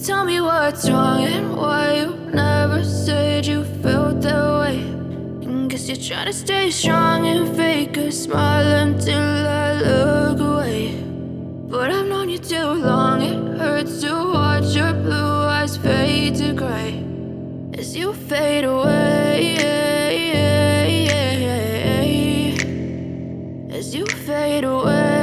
Tell me what's wrong and why you never said you felt that way. And guess you're trying to stay strong and fake a smile until I look away. But I've known you too long, it hurts to watch your blue eyes fade to gray as you fade away, as you fade away.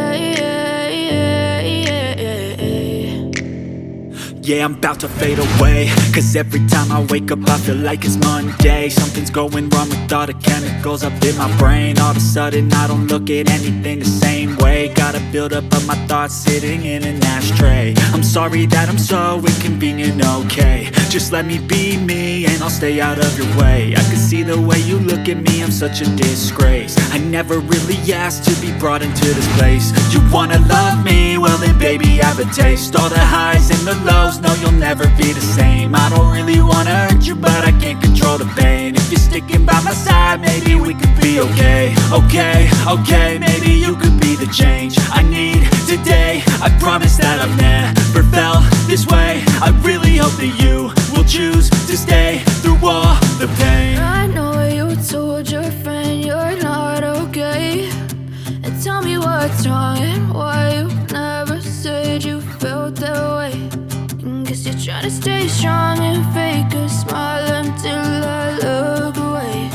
Yeah, I'm about to fade away, cause every time I wake up I feel like it's Monday. Something's going wrong with all the chemicals up in my brain. All of a sudden I don't look at anything the same way. Got a buildup of my thoughts sitting in an ashtray. I'm sorry that I'm so inconvenient, okay. Just let me be me and I'll stay out of your way. I can see the way you look at me, I'm such a disgrace. I never really asked to be brought into this place. You wanna love me? Well then baby, have a taste. All the highs and the lows, no, you'll never be the same. I don't really wanna hurt you, but I can't control the pain. If you're sticking by my side, maybe we could be okay. Okay, maybe you could be the change I need today. I promise that I've never felt this way. I really hope that you will choose to stay through all the pain. I know you told your friend you're not okay. And tell me what's wrong and why you never said you felt that way. Guess you're trying to stay strong and fake a smile until I look away.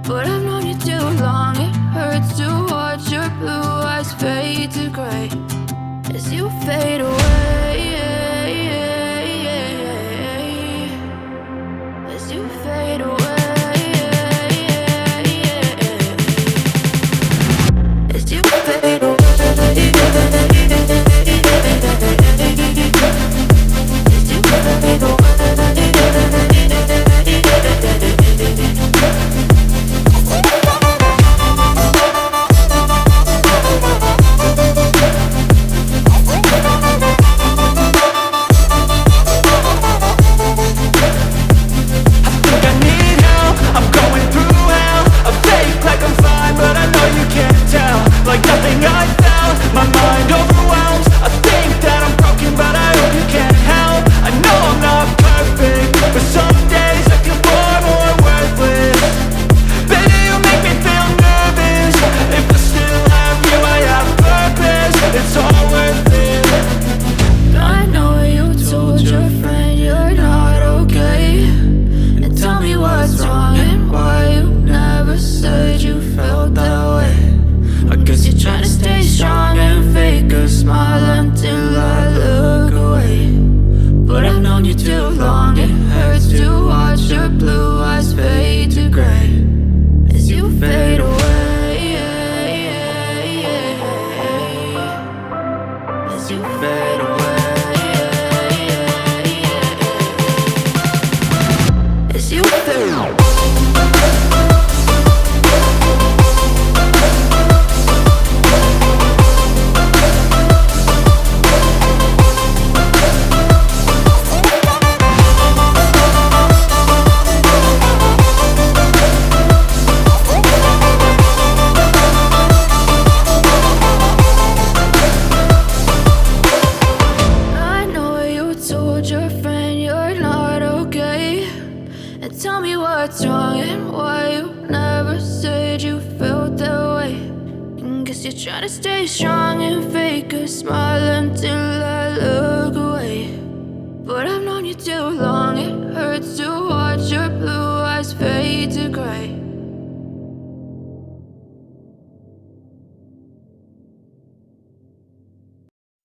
But I've known you too long, it hurts to watch your blue eyes fade to gray as you fade away, as you fade away, as you fade away.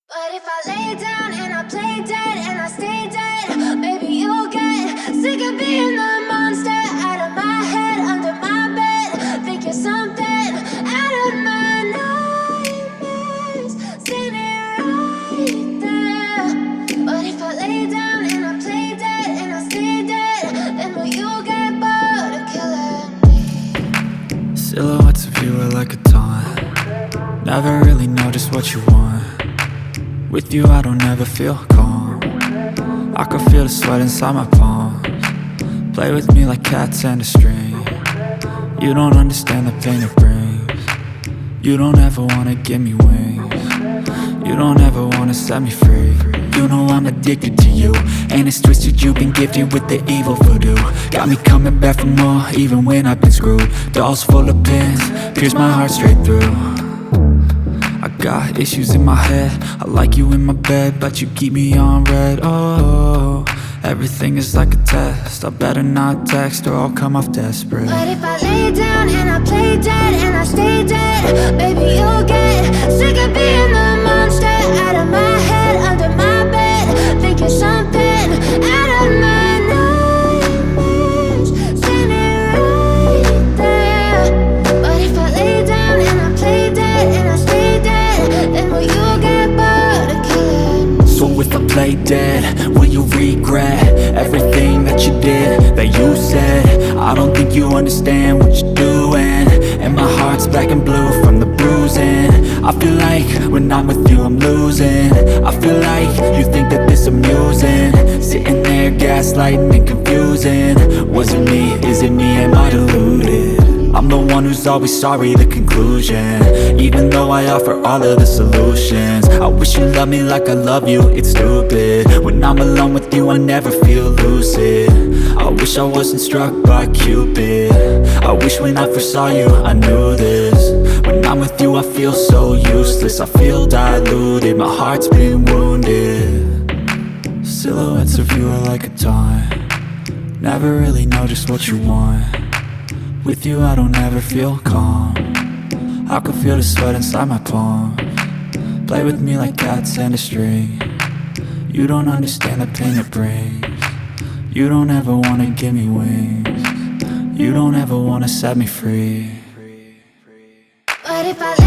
But if I lay down and I play dead and I stay dead, maybe you'll get sick of being the monster out of my head, under my bed. Think you're something out of my nightmares, standing right there. But if I lay down and I play dead and I stay dead, then will you get bored of killing me? Silhouettes of you are like a taunt. Never really know just what you want. With you I don't ever feel calm. I can feel the sweat inside my palms. Play with me like cats and a string. You don't understand the pain it brings. You don't ever wanna give me wings. You don't ever wanna set me free. You know I'm addicted to you, and it's twisted, you've been gifted with the evil voodoo. Got me coming back for more, even when I've been screwed. Dolls full of pins, pierce my heart straight through. I got issues in my head, I like you in my bed, but you keep me on red. Oh, everything is like a test, I better not text or I'll come off desperate. But if I lay down and I play dead and I stay dead, baby, you'll get sick of being the monster out of my head, under my bed. Think you're something out of my nightmares, standing right there. But if I lay down and I play dead and I stay dead, then will you get bored of killing? So if I play dead, will you regret everything that you did, that you said? I don't think you understand what you're doing, and my heart's black and blue from the bruising. I feel like when I'm with you I'm losing. I feel like you think that this amusing, sitting there gaslighting and confusing. Was it me? Is it me? Am I deluded? I'm the one who's always sorry, the conclusion, even though I offer all of the solutions. I wish you loved me like I love you, it's stupid. When I'm alone with you I never feel lucid. I wish I wasn't struck by Cupid. I wish when I first saw you I knew this. When I'm with you I feel so useless, I feel diluted, my heart's been wounded. Silhouettes of you are like a taunt, never really know just what you want. With you I don't ever feel calm, I can feel the sweat inside my palms. Play with me like cats and a string, you don't understand the pain it brings. You don't ever wanna give me wings, you don't ever wanna set me free. But if I